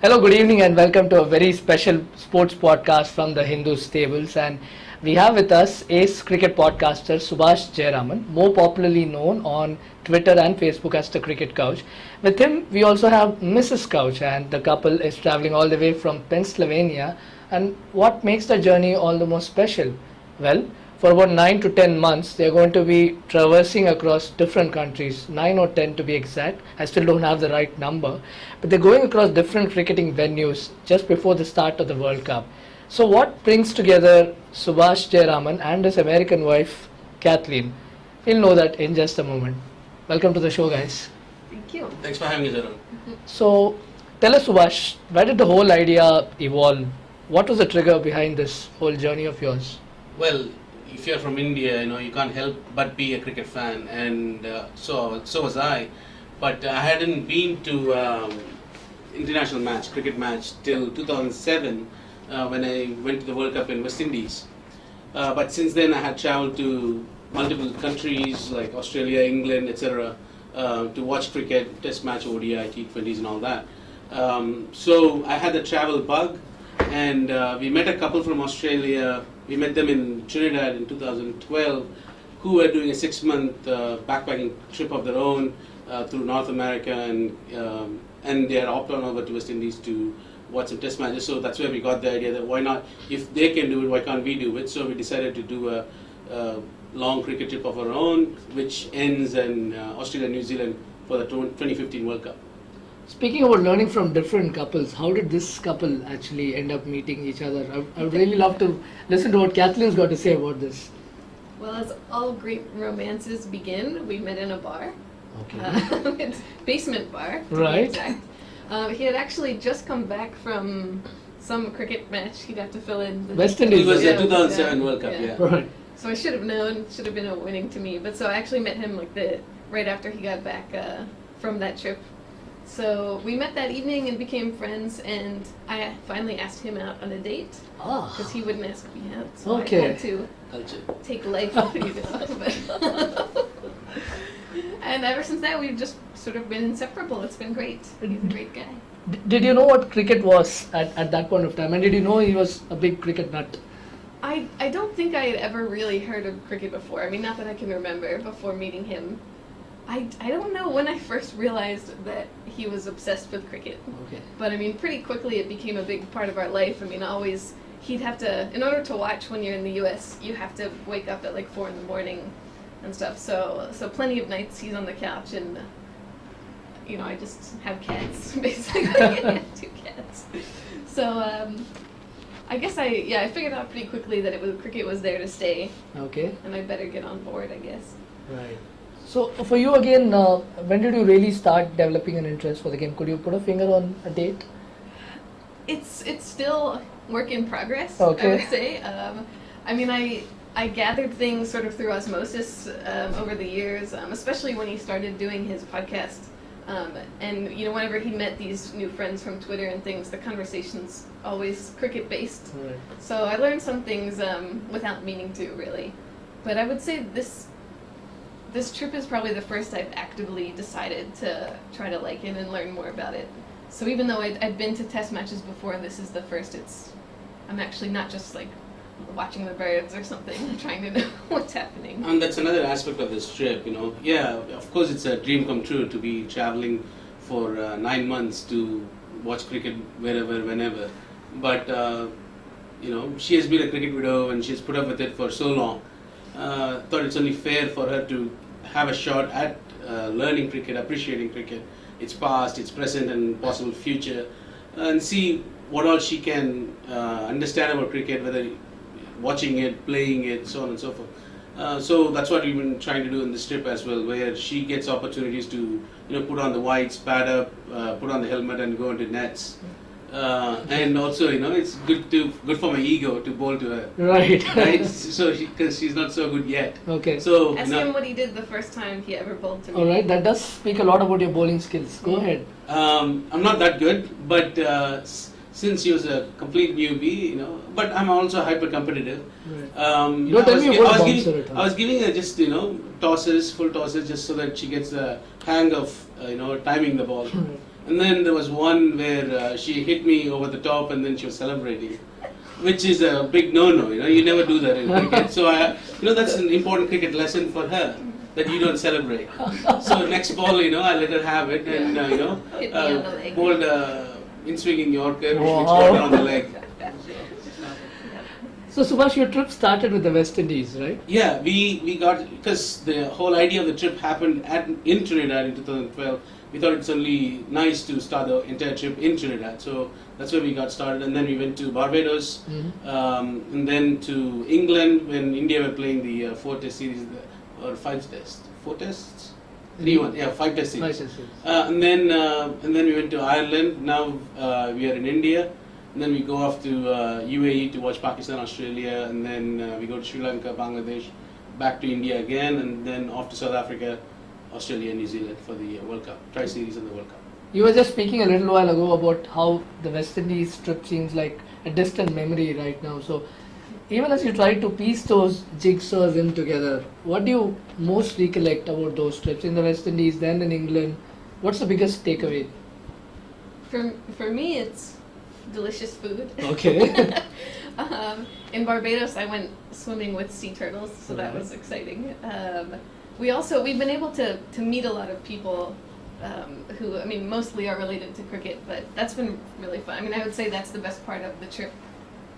Hello, good evening, and welcome to a very special sports podcast from the Hindu stables. And we have with us ace cricket podcaster Subash Jayaraman, more popularly known on Twitter and Facebook as the Cricket Couch. With him, we also have Mrs. Couch, and the couple is traveling all the way from Pennsylvania. And what makes the journey all the more special? Well, for about 9 to 10 months, they're going to be traversing across different countries, 9 or 10 to be exact. I still don't have the right number, but they're going across different cricketing venues just before the start of the World Cup. So what brings together Subash Jayaraman and his American wife, Kathleen? We'll know that in just a moment. Welcome to the show, guys. Thank you. Thanks for having us, Arun. So tell us, Subash, where did the whole idea evolve? What was the trigger behind this whole journey of yours? Well, if you're from India, you can't help but be a cricket fan, and so was I. But I hadn't been to international cricket match till 2007 when I went to the World Cup in West Indies. But since then, I had traveled to multiple countries like Australia, England, etc. To watch cricket, Test match, ODI, T20s, and all that. So I had the travel bug, and we met a couple from Australia. We met them in Trinidad in 2012, who were doing a 6-month backpacking trip of their own through North America, and they had opted on over to West Indies to watch some test matches. So that's where we got the idea that why not, if they can do it, why can't we do it? So we decided to do a long cricket trip of our own, which ends in Australia, New Zealand for the 2015 World Cup. Speaking about learning from different couples, how did this couple actually end up meeting each other? I would really love to listen to what Kathleen's got to say about this. Well, as all great romances begin, we met in a bar. Okay. It's basement bar, to Right. be exact. He had actually just come back from some cricket match. He'd have to fill in. West Indies. It was the Yeah, 2007 yeah, World Cup, yeah. yeah. Right. So I should have known. Should have been a winning to me. But so I actually met him right after he got back from that trip. So we met that evening and became friends, and I finally asked him out on a date because he wouldn't ask me out. So Okay. I had to Culture. take life pretty but and ever since that, we've just sort of been inseparable. It's been great. He's a great guy. Did you know what cricket was at that point of time? And did you know he was a big cricket nut? I don't think I had ever really heard of cricket before. I mean, not that I can remember before meeting him. I don't know when I first realized that he was obsessed with cricket. Okay. But I mean, pretty quickly it became a big part of our life. I mean, always, he'd have to, in order to watch when you're in the US, you have to wake up at like 4 in the morning and stuff. So plenty of nights he's on the couch and, I just have cats, basically. I have 2 cats. So, I guess I figured out pretty quickly that cricket was there to stay. Okay. And I better get on board, I guess. Right. So for you again, when did you really start developing an interest for the game? Could you put a finger on a date? It's still work in progress, Okay. I would say. I mean, I gathered things sort of through osmosis over the years, especially when he started doing his podcast. And, whenever he met these new friends from Twitter and things, the conversation's always cricket-based. Right. So I learned some things without meaning to, really. But I would say this trip is probably the first I've actively decided to try to like it and learn more about it. So even though I'd been to test matches before, this is the first. I'm actually not just like watching the birds or something. I'm trying to know what's happening. And that's another aspect of this trip, Yeah, of course it's a dream come true to be traveling for 9 months to watch cricket wherever, whenever. But, she has been a cricket widow and she's put up with it for so long. Thought it's only fair for her to have a shot at learning cricket, appreciating cricket, its past, its present and possible future, and see what all she can understand about cricket, whether watching it, playing it, so on and so forth. So that's what we've been trying to do in this trip as well, where she gets opportunities to put on the whites, pad up, put on the helmet and go into nets. And also, it's good for my ego to bowl to her. Right. Right? So because she's not so good yet. Okay. So Ask him what he did the first time he ever bowled to me. All right. That does speak a lot about your bowling skills. Go ahead. I'm not that good, but since he was a complete newbie, but I'm also hyper competitive. Right. Don't tell me what bouncer at all. I was giving her just full tosses, just so that she gets the hang of timing the ball. Right. And then there was one where she hit me over the top and then she was celebrating, which is a big no-no. You never do that in cricket. So that's an important cricket lesson for her, that you don't celebrate. So next ball, I let her have it, and Hit me on the leg. bowled in-swinging Yorker, Wow. which got her on the leg. So Subash, your trip started with the West Indies, right? Yeah, we got, because the whole idea of the trip happened in Trinidad in 2012. We thought it's only nice to start the entire trip in Trinidad, so that's where we got started. And then we went to Barbados, and then to England when India were playing the 4-test series, or 5-test, 4 tests, 3-1, yeah, 5-test series. And then we went to Ireland. Now we are in India. And then we go off to UAE to watch Pakistan, Australia, and then we go to Sri Lanka, Bangladesh, back to India again, and then off to South Africa, Australia, and New Zealand for the World Cup, Tri-Series and the World Cup. You were just speaking a little while ago about how the West Indies trip seems like a distant memory right now. So even as you try to piece those jigsaws in together, what do you most recollect about those trips in the West Indies, then in England? What's the biggest takeaway? For me, it's delicious food. Okay. In Barbados, I went swimming with sea turtles, so that was exciting. We've been able to meet a lot of people who, mostly are related to cricket, but that's been really fun. I would say that's the best part of the trip,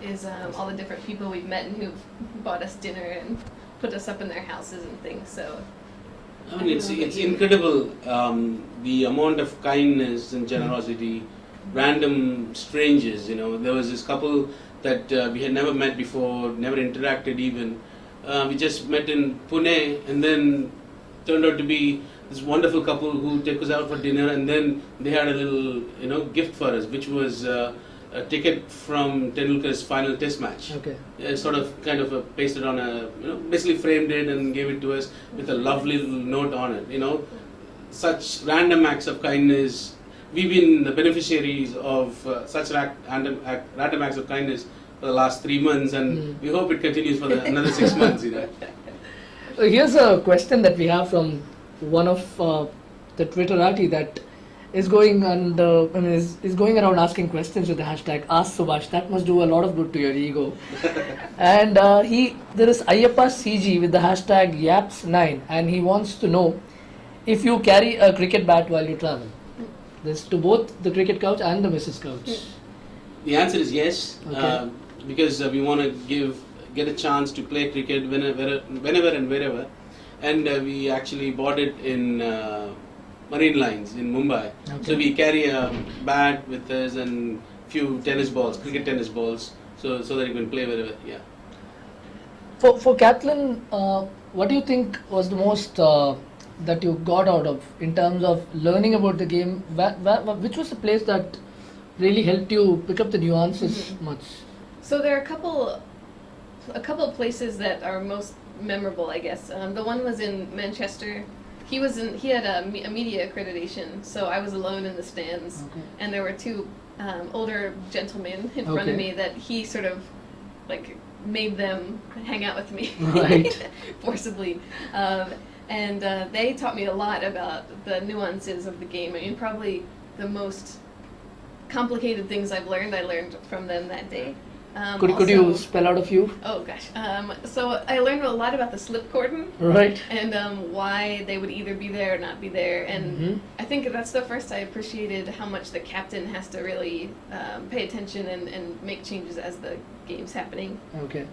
is all the different people we've met and who've bought us dinner and put us up in their houses and things. So it's incredible, the amount of kindness and generosity. Random strangers, there was this couple that we had never met before, never interacted even. We just met in Pune, and then turned out to be this wonderful couple who took us out for dinner, and then they had a little, gift for us, which was a ticket from Tendulkar's final test match. Okay. Kind of pasted on basically framed it and gave it to us with a lovely little note on it. Such random acts of kindness. We've been the beneficiaries of such random acts of kindness for the last 3 months, and we hope it continues for another 6 months. Here's a question that we have from one of the Twitterati that is going is going around asking questions with the hashtag Ask Subash. That must do a lot of good to your ego. And there is Ayyappa CG with the hashtag Yaps9, and he wants to know if you carry a cricket bat while you travel. This to both the cricket couch and the Mrs. Couch. The answer is yes, Okay. because we want to get a chance to play cricket whenever and wherever, and we actually bought it in Marine Lines in Mumbai. Okay. So we carry a bat with us and few cricket tennis balls, so that you can play wherever. Yeah. For Kathleen, what do you think was the most that you got out of in terms of learning about the game? Which was the place that really helped you pick up the nuances much? So there are a couple of places that are most memorable, I guess. The one was in Manchester. He had a media accreditation, so I was alone in the stands, and there were two older gentlemen in front of me that he sort of made them hang out with me, Right. forcibly. And they taught me a lot about the nuances of the game. Probably the most complicated things I learned from them that day. Could you spell out a few? Oh gosh. So I learned a lot about the slip cordon. Right. And why they would either be there or not be there. And I think that's the first I appreciated how much the captain has to really pay attention and make changes as the game's happening. Okay.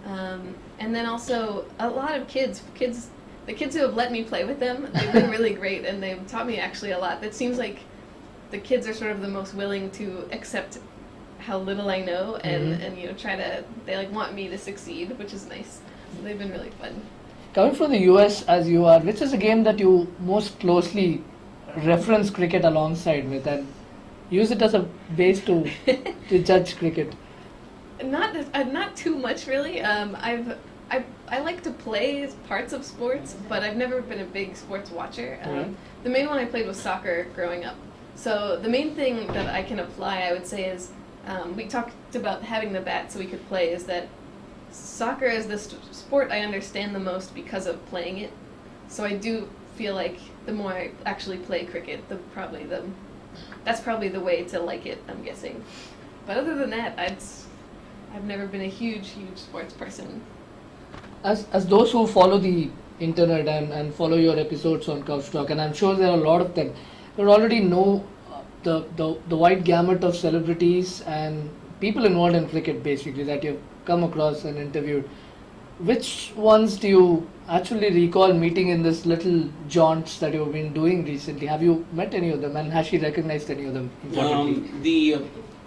And then also a lot of the kids who have let me play with them, they've been really great, and they've taught me actually a lot. It seems like the kids are sort of the most willing to accept how little I know and they want me to succeed, which is nice. So they've been really fun. Coming from the US as you are, which is a game that you most closely reference cricket alongside with and use it as a base to judge cricket? Not too much really. I like to play parts of sports, but I've never been a big sports watcher. The main one I played was soccer growing up. So the main thing that I can apply, I would say, is we talked about having the bat so we could play, is that soccer is the sport I understand the most because of playing it. So I do feel like the more I actually play cricket, probably the that's probably the way to like it, I'm guessing. But other than that, I've never been a huge sports person. As those who follow the internet and follow your episodes on Couch Talk, and I'm sure there are a lot of them, you already know the wide gamut of celebrities and people involved in cricket, basically, that you've come across and interviewed. Which ones do you actually recall meeting in this little jaunts that you've been doing recently? Have you met any of them, and has she recognized any of them?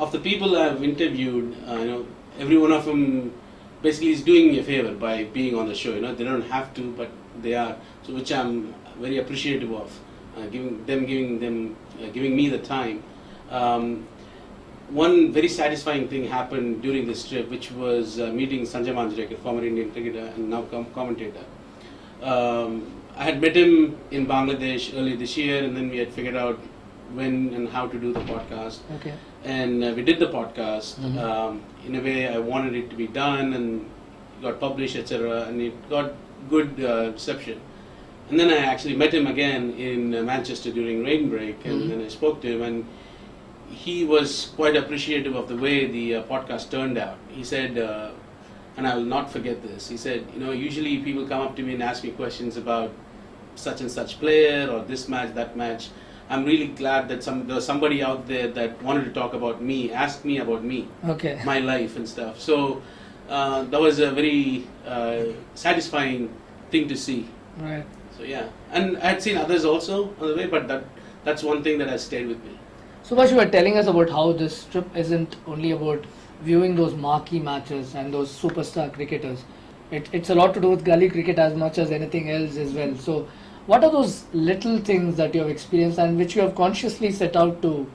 Of the people I've interviewed, every one of them basically is doing me a favor by being on the show. They don't have to, but they are. So which I'm very appreciative of, giving me the time. One very satisfying thing happened during this trip, which was meeting Sanjay, Manjrekar, former Indian cricketer and now commentator. I had met him in Bangladesh earlier this year, and then we had figured out when and how to do the podcast. Okay. And we did the podcast. In a way, I wanted it to be done and got published, etc. And it got good reception. And then I actually met him again in Manchester during rain break, and then I spoke to him, and he was quite appreciative of the way the podcast turned out. He said, and I will not forget this, he said, usually people come up to me and ask me questions about such and such player or this match, that match. I'm really glad that there was somebody out there that wanted to talk about me, ask me about me, my life and stuff. So that was a very satisfying thing to see. Right. So yeah, and I had seen others also on the way, but that's one thing that has stayed with me. Subhash, you were telling us about how this trip isn't only about viewing those marquee matches and those superstar cricketers. It's a lot to do with gully cricket as much as anything else as well. So what are those little things that you have experienced and which you have consciously set out to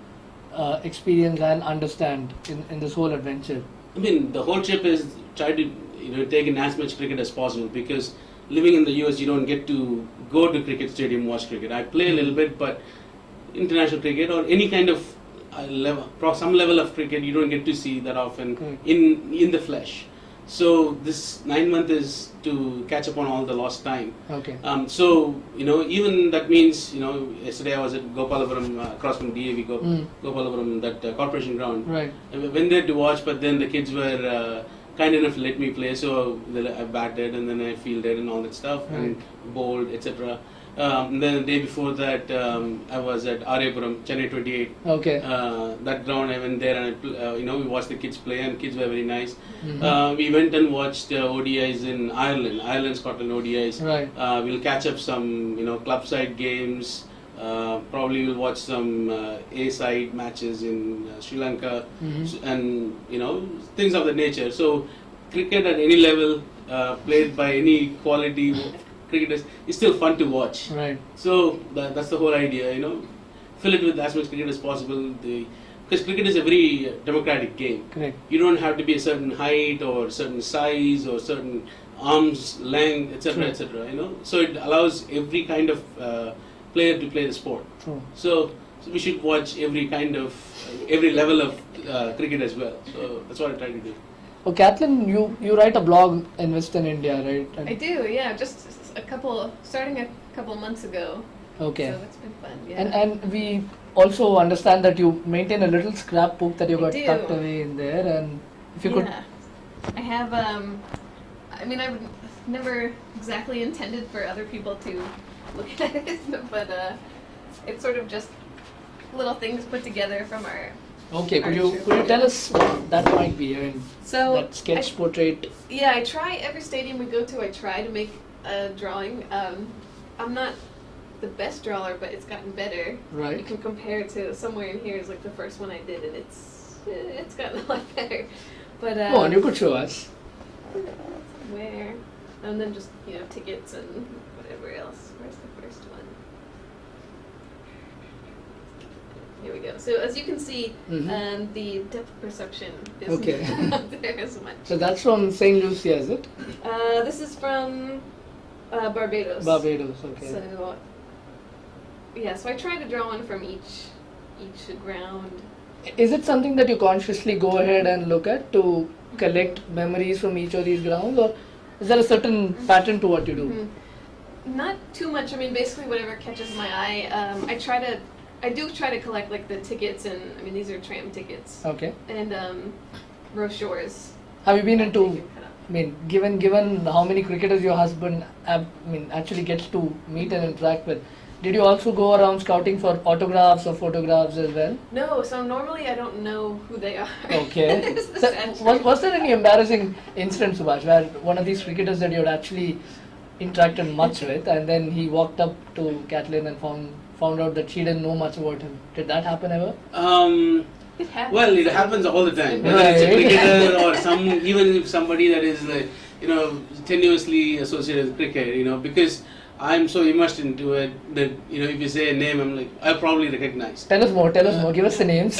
experience and understand in this whole adventure? I mean, the whole trip is try to take in as much cricket as possible, because living in the US, you don't get to go to cricket stadium, watch cricket. I play a little bit, but international cricket or any kind of some level of cricket, you don't get to see that often in the flesh. So this 9 months is to catch up on all the lost time. Okay. So even that means yesterday I was at Gopalapuram across from DAV Gopalapuram, that corporation ground. Right. I went there to watch, but then the kids were kind enough to let me play, so I batted and then I fielded and all that stuff and bowled, etc. Then the day before that, I was at Aryapuram, Chennai 28. Okay. That ground, I went there and we watched the kids play, and kids were very nice. We went and watched ODIs in Ireland, Scotland ODIs. Right. We'll catch up some club side games. Probably we'll watch some A-side matches in Sri Lanka, and things of that nature. So cricket at any level, played by any quality cricketers, is still fun to watch. Right. So that's the whole idea. Fill it with as much cricket as possible. Because cricket is a very democratic game. Correct. You don't have to be a certain height or certain size or certain arms length, etc., etc. So it allows every kind of player to play the sport. True. So we should watch every level of cricket as well. So that's what I try to do. Oh, Kathleen, you write a blog in Western India, right? I do, yeah. Just starting a couple months ago. Okay. So it's been fun, yeah. And we also understand that you maintain a little scrapbook that you got tucked away in there, and if you could. I have. I mean, I've never exactly intended for other people to look at it, but it's sort of just little things put together from our. Okay, could you tell us what that might be? That sketch portrait. Yeah, I try every stadium we go to. I try to make a drawing. I'm not the best drawer, but it's gotten better. Right. You can compare it to somewhere in here is like the first one I did, and it's gotten a lot better. But go on, you could show us. Somewhere, and then just tickets and whatever else. Where's the first one? Here we go. So as you can see, the depth perception is not there as much. So that's from St. Lucia, is it? This is from Barbados. Barbados, okay. So so I try to draw one from each ground. Is it something that you consciously go ahead and look at to collect memories from each of these grounds, or is there a certain pattern to what you do? Not too much. I mean, basically whatever catches my eye. I I do try to collect like the tickets, and I mean these are tram tickets Okay. and brochures. Have you been that into? you can cut up. I mean, given how many cricketers your husband, actually gets to meet and interact with, did you also go around scouting for autographs or photographs as well? No, so normally I don't know who they are. Okay. It's the So, sad was there any embarrassing incident, Subhash, where one of these cricketers that you had actually interacted much with, and then he walked up to Kathleen and found out that she didn't know much about him? Did that happen ever? It happens. Well, it happens all the time. Whether it's a Right. cricketer or even if somebody that is like, tenuously associated with cricket, because I'm so immersed into it that, if you say a name, I'm like, I'll probably recognize. Tell us more, give us the names.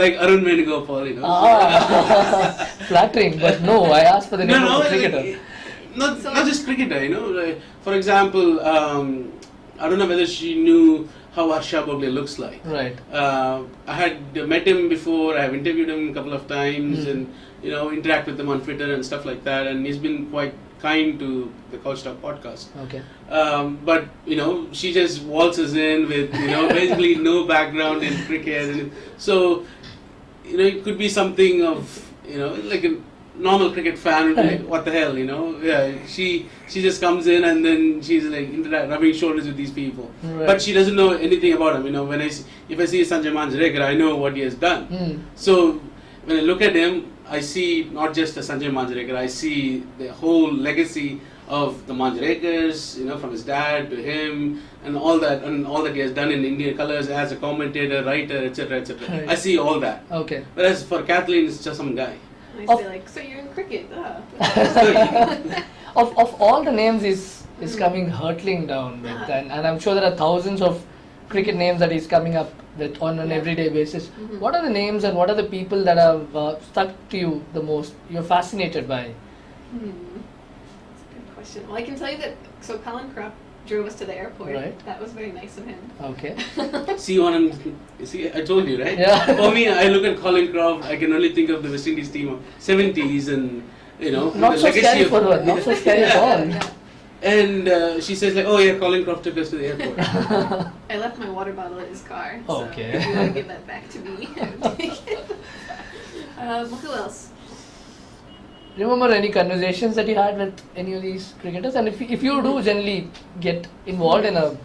Like Arun Venugopal, Ah, flattering, but no, I asked for the name of the cricketer. Not just cricketer, like, for example, I don't know whether she knew how Harsha Bhogle looks like. Right. I had met him before, I have interviewed him a couple of times and, interact with him on Twitter and stuff like that, and he's been quite kind to the Couch Talk podcast. Okay. But, she just waltzes in with, basically no background in cricket. And so, it could be something of, like a normal cricket fan, like, what the hell, Yeah, she just comes in and then she's like rubbing shoulders with these people. Right. But she doesn't know anything about him. If I see Sanjay Manjrekar, I know what he has done. So when I look at him, I see not just the Sanjay Manjrekar, I see the whole legacy of the Manjrekars, from his dad to him, and all that he has done in Indian colours as a commentator, writer, etc., etc. Right. I see all that. Okay. Whereas for Kathleen, it's just some guy. I Of- say like, so you're in cricket, Of all the names he's coming hurtling down with, and I'm sure there are thousands of cricket names that he's coming up with on an Yeah. everyday basis. Mhm. What are the names and what are the people that have stuck to you the most? You're fascinated by. That's a good question. Well, I can tell you that, so Colin Croft drove us to the airport. Right. That was very nice of him. Okay. See, I told you, right? Yeah. For me, I look at Colin Croft, I can only think of the West Indies team of 70s and, Not the so legacy scary of... for her. Not so scary at all. Yeah. And she says like, oh yeah, Colin Croft took us to the airport. I left my water bottle in his car. Okay. So if you want to give that back to me, I would take it. Who else? Remember any conversations that you had with any of these cricketers? And if you do generally get involved in a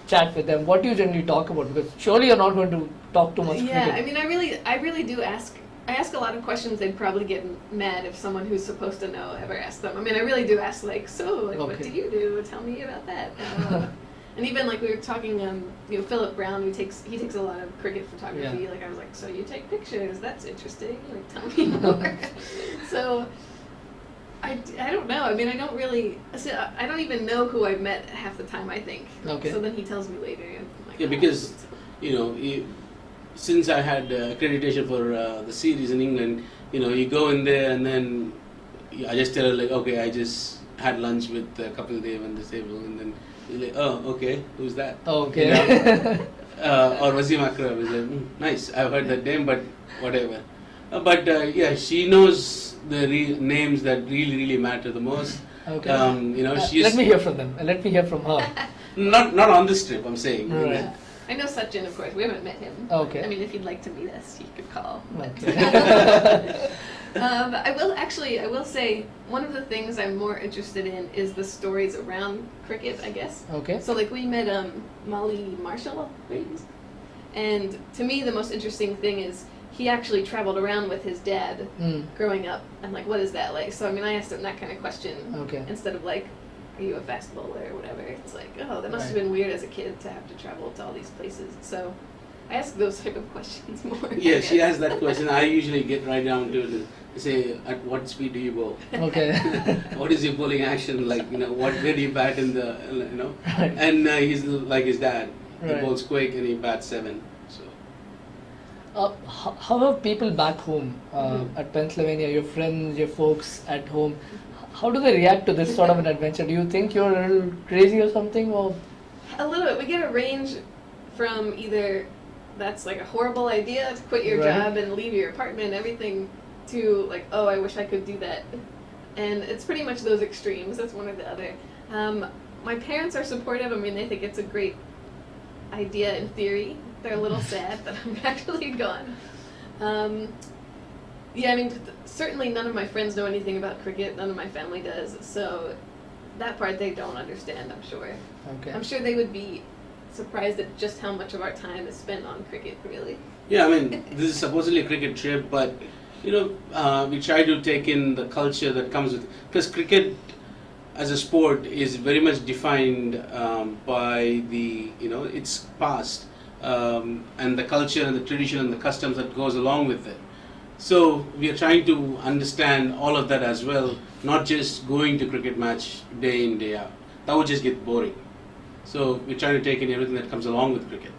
chat with them, what do you generally talk about? Because surely you're not going to talk too much Yeah, cricket. I mean, I really do ask. I ask a lot of questions. They'd probably get mad if someone who's supposed to know ever asked them. I mean, I really do ask, like, so, like, what Okay. do you do? Tell me about that. And even like we were talking, Philip Brown, he takes a lot of cricket photography. Yeah. Like I was like, so you take pictures? That's interesting. Like, tell me more. So. I don't know. I mean, I don't even know who I've met half the time, I think. Okay. So then he tells me later. And I'm like, Yeah, oh. because, since I had accreditation for the series in England, you go in there and then I just tell her like, okay, I just had lunch with Kapil Dev on this table, and then he's like, oh, okay, who's that? Okay. Or Wasim Akram is like, nice, I've heard that name, but whatever. But yeah, she knows the names that really, really matter the most. Okay. She's Let me hear from them. Let me hear from her. not on this trip, I'm saying. Right. I know Sachin, of course. We haven't met him. Okay. I mean, if you'd like to meet us, you could call. Okay. I will say, one of the things I'm more interested in is the stories around cricket, I guess. Okay. So, like, we met Molly Marshall, and to me, the most interesting thing is he actually traveled around with his dad growing up, and like, what is that like? So, I mean, I asked him that kind of question Okay. instead of like, are you a fast bowler or whatever? It's like, oh, that must have Right. been weird as a kid to have to travel to all these places. So, I ask those type of questions more. I Yeah, she guess. has that question. I usually get right down to it. Say, at what speed do you bowl? Okay. What is your bowling action like? Where do you bat in the, Right. And he's like his dad. He Right. bowls quick and he bats 7. So How have people back home at Pennsylvania, your friends, your folks at home, how do they react to this sort of an adventure? Do you think you're a little crazy or something? Or A little bit. We get a range from either that's like a horrible idea to quit your Right. job and leave your apartment and everything, to like, oh, I wish I could do that. And it's pretty much those extremes. That's one or the other. My parents are supportive. I mean, they think it's a great idea in theory, They're a little sad that I'm actually gone. Yeah, I mean, certainly none of my friends know anything about cricket. None of my family does. So that part they don't understand, I'm sure. Okay. I'm sure they would be surprised at just how much of our time is spent on cricket, really. Yeah, I mean, this is supposedly a cricket trip, but we try to take in the culture that comes with, because cricket as a sport is very much defined by the its past and the culture and the tradition and the customs that goes along with it. So we are trying to understand all of that as well, not just going to cricket match day in day out. That would just get boring. So we're trying to take in everything that comes along with cricket.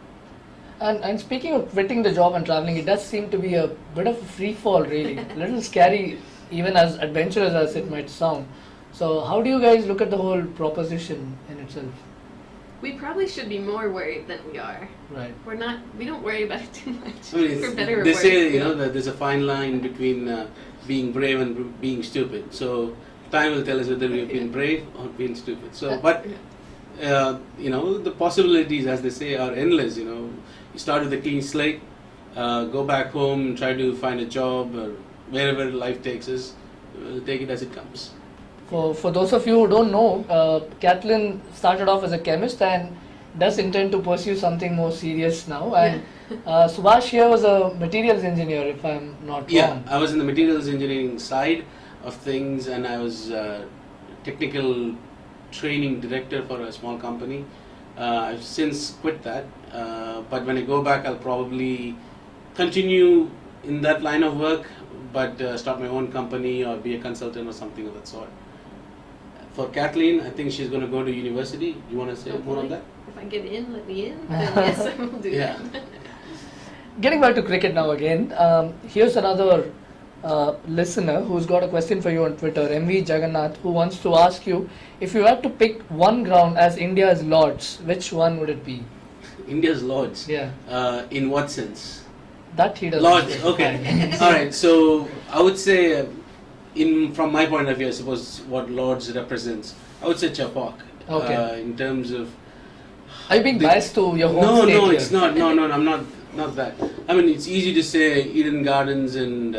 And speaking of quitting the job and traveling, it does seem to be a bit of a free fall, really. A little scary, even as adventurous as it might sound. So how do you guys look at the whole proposition in itself? We probably should be more worried than we are. Right. We don't worry about it too much. I mean, for better or they worse. say that there's a fine line between being brave and being stupid. So time will tell us whether we've been brave or been stupid. So, but the possibilities, as they say, are endless. You start with a clean slate, go back home, try to find a job or wherever life takes us. We'll take it as it comes. For those of you who don't know, Kathleen started off as a chemist and does intend to pursue something more serious now. And Subash here was a materials engineer, if I'm not wrong. Yeah, I was in the materials engineering side of things, and I was technical training director for a small company. I've since quit that, but when I go back, I'll probably continue in that line of work, but start my own company or be a consultant or something of that sort. For Kathleen, I think she's going to go to university. Do you want to say more on that? If I get in, let me in. Then yes, I will do that. Getting back to cricket now again, here's another listener who's got a question for you on Twitter, MV Jagannath, who wants to ask you, if you had to pick one ground as India's Lords, which one would it be? India's Lords? Yeah. In what sense? That he doesn't Lords, say. okay. Alright, so I would say, from my point of view, I suppose what Lords represents, I would say Chepauk. Okay. In terms of... Are you being biased to your home state No, here? it's not. No, I'm not that. I mean, it's easy to say Eden Gardens and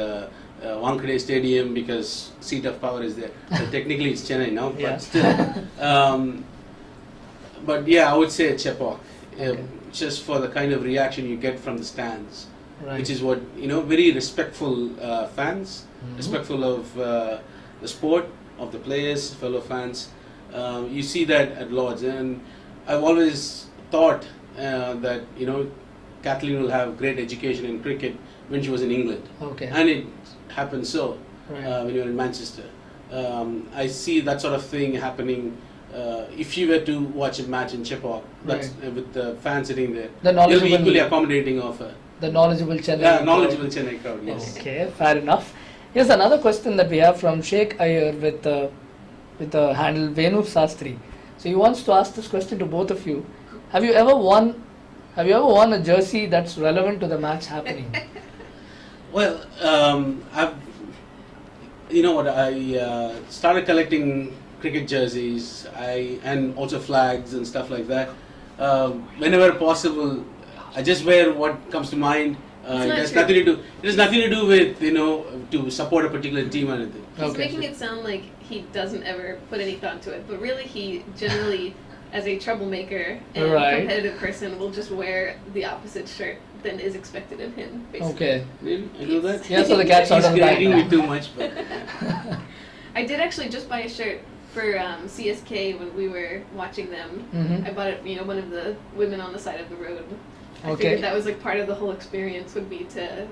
Wankhede Stadium because seat of power is there. So technically it's Chennai now, but Yeah. still. But yeah, I would say Chepauk. Okay. Just for the kind of reaction you get from the stands. Right. Which is what, very respectful fans, respectful of the sport, of the players, fellow fans. You see that at Lords, and I've always thought that Kathleen will have great education in cricket when she was in England, Okay. and it happened so Right. when you were in Manchester. I see that sort of thing happening. If you were to watch a match in Chepauk, that's with the fans sitting there, The they'll be knowledgeable- equally accommodating of her. The knowledgeable Chennai. Yeah, knowledgeable Chennai crowd, yes. Okay, fair enough. Here's another question that we have from Sheikh Iyer with the handle Venu Sastri. So he wants to ask this question to both of you. Have you ever won a jersey that's relevant to the match happening? Well, I started collecting cricket jerseys, and also flags and stuff like that. Whenever possible, I just wear what comes to mind. It has nothing to do with to support a particular team or anything. He's making it sound like he doesn't ever put any thought to it, but really he generally, as a troublemaker and competitive person, will just wear the opposite shirt than is expected of him, basically. Okay. Really? I know that. Yeah, so the cat's out of the bag He's now. me too much, but I did actually just buy a shirt for CSK when we were watching them. Mhm. I bought it, one of the women on the side of the road. I Okay. figured that was like part of the whole experience would be to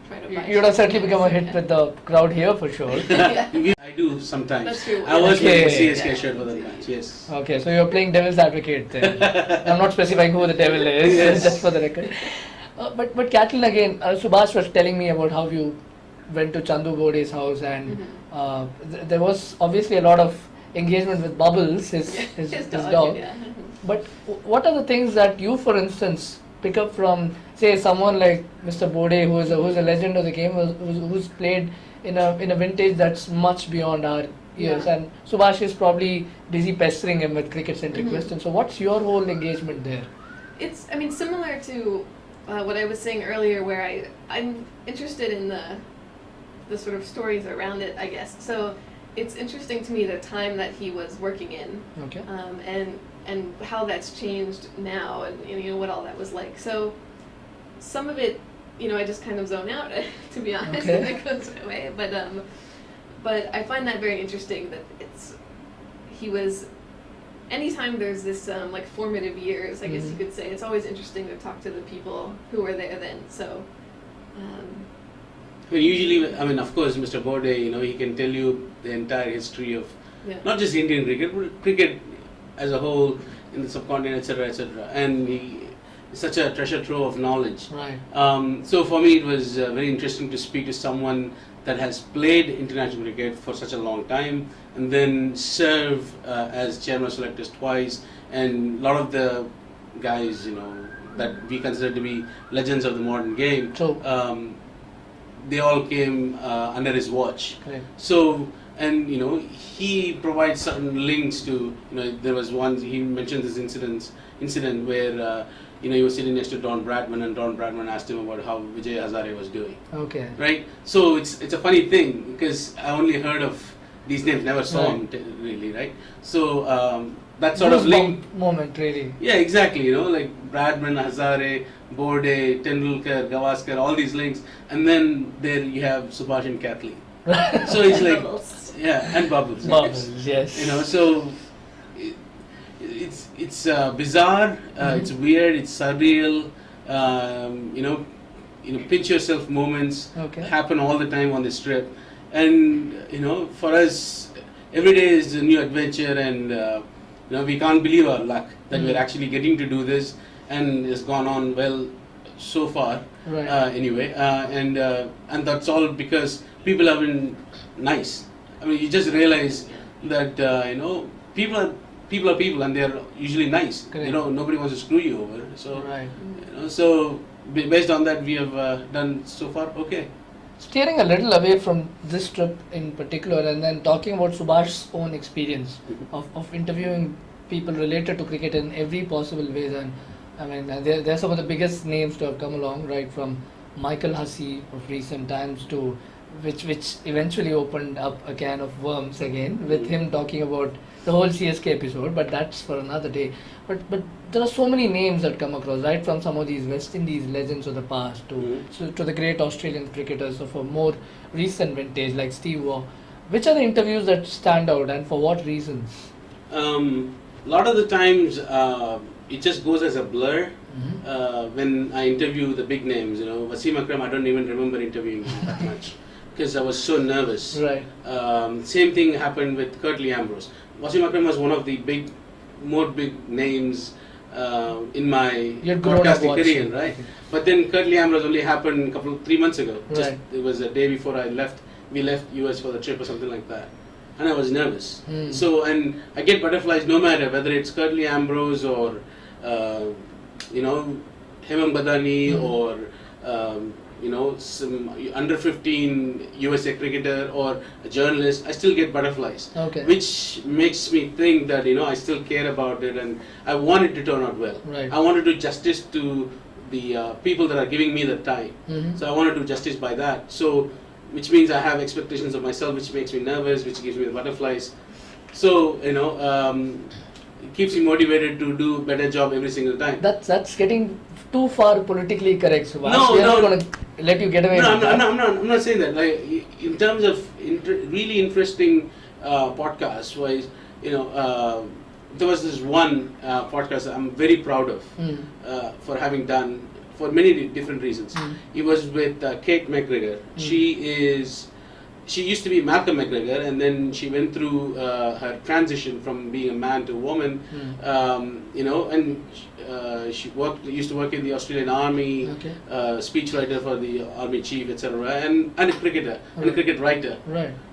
try to buy. You would have certainly become a hit with the crowd here for sure. I do sometimes. That's true. I was Okay. wearing a CSK shirt for that match. Yes. Okay, so you're playing devil's advocate then. I'm not specifying who the devil is, Yes. just for the record. But Kathleen again, Subhash was telling me about how you went to Chandu Gode's house, and there was obviously a lot of engagement with Bubbles, his dog. Yeah. But what are the things that you, for instance, pick up from, say, someone like Mr. Bode, who's a legend of the game, who's played in a vintage that's much beyond our years, Yeah. and Subhash is probably busy pestering him with cricket-centric questions. So what's your whole engagement there? It's, similar to what I was saying earlier, where I'm interested in the sort of stories around it, I guess. So it's interesting to me the time that he was working in, Okay. And how that's changed now, and you know what all that was like. So some of it, you know, I just kind of zone out, to be honest, Okay. and it goes away. But I find that very interesting that he was. Anytime there's this like formative years, I guess you could say, it's always interesting to talk to the people who were there then. So. I mean, usually, I mean, of course, Mr. Bode, you know, he can tell you the entire history of not just Indian cricket, but cricket as a whole in the subcontinent, etc., etc. And he is such a treasure trove of knowledge. Right. So for me, it was very interesting to speak to someone that has played international cricket for such a long time, and then serve as chairman of selectors twice, and a lot of the guys, you know, that we consider to be legends of the modern game. So. They all came under his watch. Correct. So, and you know, he provides certain links to, you know, there was one, he mentioned this incident where, you know, he was sitting next to Don Bradman, and Don Bradman asked him about how Vijay Hazare was doing. Okay. Right? So it's a funny thing, because I only heard of these names, never saw him really, right? So that sort of link. Moment, really. Yeah, exactly. You know, like Bradman, Hazare, Borde, Tendulkar, Gavaskar, all these links, and then there you have Subhash and Kathleen. So it's like, Bubbles. yeah, and Bubbles. Bubbles, yes. You know, so it's bizarre, it's weird, it's surreal. You know, pinch yourself moments happen all the time on this trip, and you know, for us, every day is a new adventure, and you know, we can't believe our luck that we're actually getting to do this, and it's gone on well so far. Right. Anyway, and that's all because people have been nice. I mean, you just realize that you know, people are people, and they're usually nice. Correct. You know, nobody wants to screw you over. So, Right. you know, so based on that, we have done so far okay. Steering a little away from this trip in particular, and then talking about Subash's own experience of interviewing people related to cricket in every possible way. And I mean, they're some of the biggest names to have come along, right from Michael Hussey of recent times to which eventually opened up a can of worms again with him talking about the whole CSK episode, but that's for another day. But there are so many names that come across, right from some of these West Indies legends of the past to the great Australian cricketers of a more recent vintage like Steve Waugh. Which are the interviews that stand out, and for what reasons? A lot of the times it just goes as a blur when I interview the big names. You know, Wasim Akram, I don't even remember interviewing him that much because I was so nervous. Right. Same thing happened with Curtly Ambrose. Wasim Akram was one of the more big names in my broadcasting career, right? But then Curtly Ambrose only happened 3 months ago. Right. It was a day before I left. We left US for the trip or something like that. And I was nervous. So, and I get butterflies no matter whether it's Curtly Ambrose or, you know, Hemam Badani or, you know, some under 15 USA cricketer or a journalist. I still get butterflies. Okay. Which makes me think that, you know, I still care about it and I want it to turn out well. Right. I want to do justice to the people that are giving me the time. So I want to do justice by that. So, which means I have expectations of myself, which makes me nervous, which gives me the butterflies. So, you know, it keeps me motivated to do a better job every single time. That's getting too far politically correct, Subhash. No, We're no. not going to let you get away No, with that. I'm not saying that. Like, in terms of really interesting podcasts, wise, you know, there was this one podcast that I'm very proud of for having done for many different reasons. It was with Kate McGregor. She used to be Malcolm McGregor, and then she went through her transition from being a man to a woman. You know, and she used to work in the Australian Army, speechwriter for the Army Chief, etc., and a cricketer, and a cricket writer.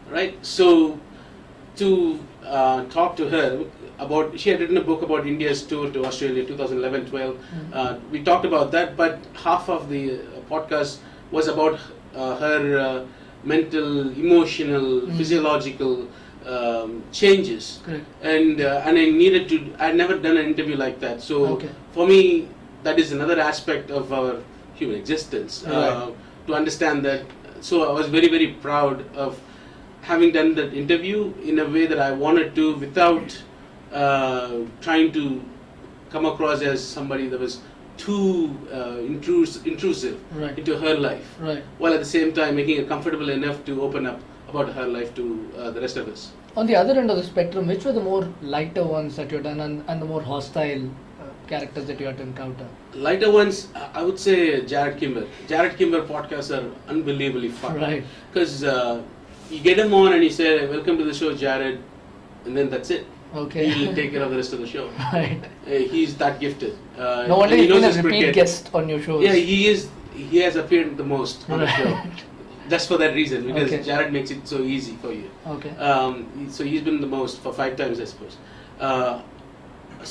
Right. So to talk to her about, she had written a book about India's tour to Australia 2011-12. We talked about that, but half of the podcast was about her mental, emotional, physiological changes. Correct. And I needed to. I'd never done an interview like that. So for me, that is another aspect of our human existence Right. to understand that. So I was very, very proud of having done that interview in a way that I wanted to, without trying to come across as somebody that was too intrusive Right. into her life, Right. while at the same time making it comfortable enough to open up about her life to the rest of us. On the other end of the spectrum, which were the more lighter ones that you've done, and the more hostile characters that you had to encounter? Lighter ones, I would say Jared Kimber. Jared Kimber podcasts are unbelievably fun. Right. Because you get him on and you say, "Welcome to the show, Jared," and then that's it. Okay. He'll take care of the rest of the show. Right. He's that gifted. No wonder and he he's been knows a his repeat cricket. guest on your shows. Yeah, he is. He has appeared the most on the show. Right. Just for that reason, because Okay. Jared makes it so easy for you. Okay. So he's been the most for 5 times, I suppose.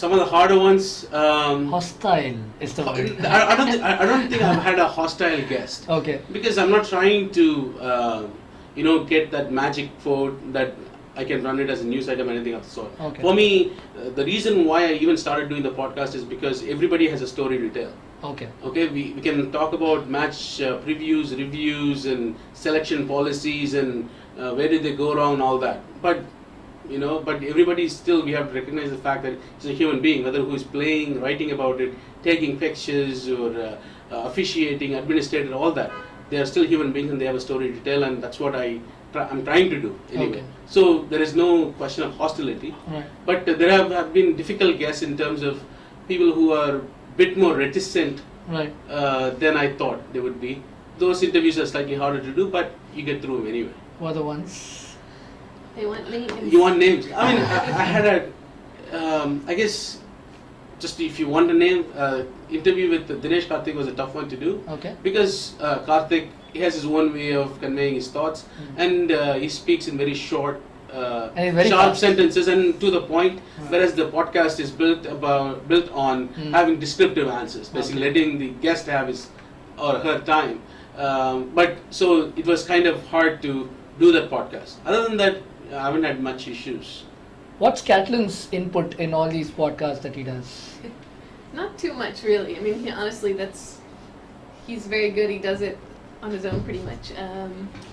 Some of the harder ones. Hostile is the word. I don't think I've had a hostile guest. Okay. Because I'm not trying to, get that magic quote that I can run it as a news item or anything of the sort. Okay. For me, the reason why I even started doing the podcast is because everybody has a story to tell. Okay. Okay, we can talk about match previews, reviews, and selection policies, and where did they go wrong, and all that. But but everybody still, we have to recognize the fact that he's a human being, whether who's playing, writing about it, taking pictures, or officiating, administrator, all that. They are still human beings and they have a story to tell, and that's what I'm trying to do anyway. Okay. So there is no question of hostility, Right. but there have been difficult guests in terms of people who are a bit more reticent Right. than I thought they would be. Those interviews are slightly harder to do, but you get through them anyway. Who are the ones? They want names. You want names? I mean, I had I guess, just if you want a name, interview with Dinesh Karthik was a tough one to do. Okay. Because Karthik, he has his own way of conveying his thoughts, and he speaks in very short, And he's very sharp fast. sentences and to the point. Right. Whereas the podcast is built on having descriptive answers, basically Okay. letting the guest have his or her time. But so it was kind of hard to do that podcast. Other than that, I haven't had much issues. What's Kathleen's input in all these podcasts that he does? Not too much, really. I mean, honestly, he's very good. He does it on his own, pretty much.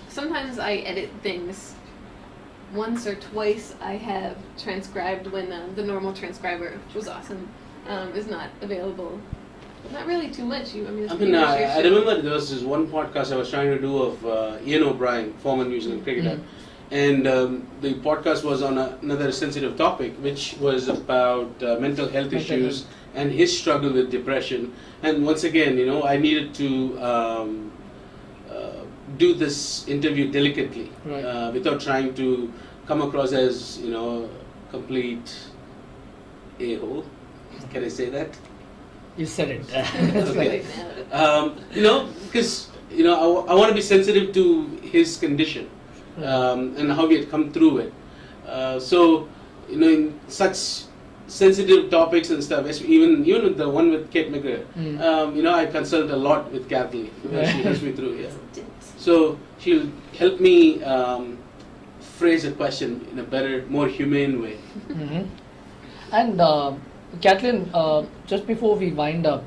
Sometimes I edit things. Once or twice I have transcribed when the normal transcriber, which was awesome, is not available. But not really too much. It's pretty much your I show. remember there was this one podcast I was trying to do of Ian O'Brien, former New Zealand cricketer, and the podcast was on another sensitive topic, which was about mental health issues and his struggle with depression. And once again, I needed to do this interview delicately, Right. without trying to come across as complete a-hole. Can I say that? You said it. That's Okay. right. Because I want to be sensitive to his condition, and how he had come through it. So in such sensitive topics and stuff, even with the one with Kate McGrath, I consult a lot with Kathleen. She helps me through. Yeah. So she'll help me phrase a question in a better, more humane way. And Kathleen, just before we wind up,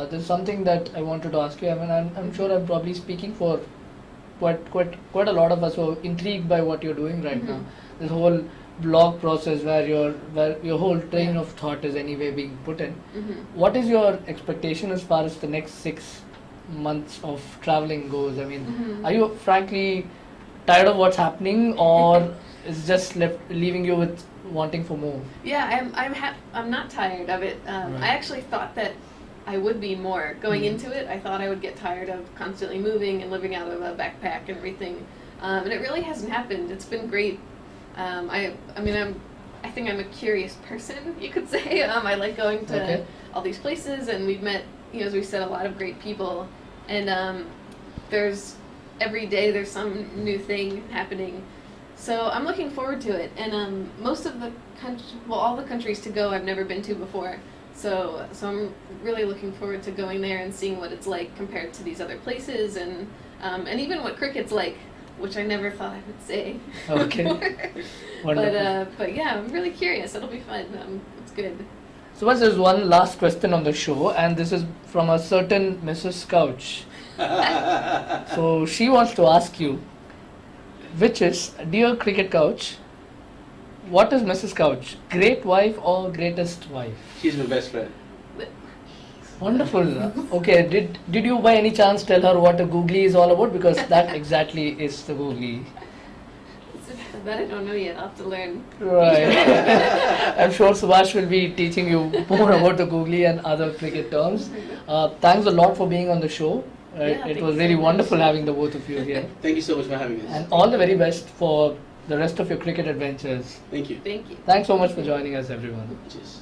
there's something that I wanted to ask you. I mean, I'm sure I'm probably speaking for quite a lot of us who are intrigued by what you're doing right now. This whole blog process where your whole train of thought is anyway being put in. What is your expectation as far as the next 6 months of traveling goes? I mean, are you frankly tired of what's happening, or is just leaving you with wanting for more? Yeah, I'm not tired of it. Right. I actually thought that I would be more going into it. I thought I would get tired of constantly moving and living out of a backpack and everything, and it really hasn't happened. It's been great. I think I'm a curious person, you could say. I like going to all these places, and we've met, as we said, a lot of great people. And there's every day there's some new thing happening. So I'm looking forward to it. And most of all the countries to go I've never been to before. So I'm really looking forward to going there and seeing what it's like compared to these other places, and even what cricket's like, which I never thought I would say. Okay. Before. But yeah, I'm really curious. It'll be fun. It's good. Subhash, there's one last question on the show, and this is from a certain Mrs. Couch. So she wants to ask you, which is, dear Cricket Couch, what is Mrs. Couch? Great wife or greatest wife? She's my best friend. Wonderful. Okay, did you by any chance tell her what a googly is all about? Because that exactly is the googly. That I don't know yet. I'll have to learn. Right. I'm sure Subash will be teaching you more about the googly and other cricket terms. Thanks a lot for being on the show. Yeah, It thank was you really so much. wonderful having the both of you here. Thank you so much for having us. And all the very best for the rest of your cricket adventures. Thank you. Thank you. Thanks so much for joining us, everyone. Cheers.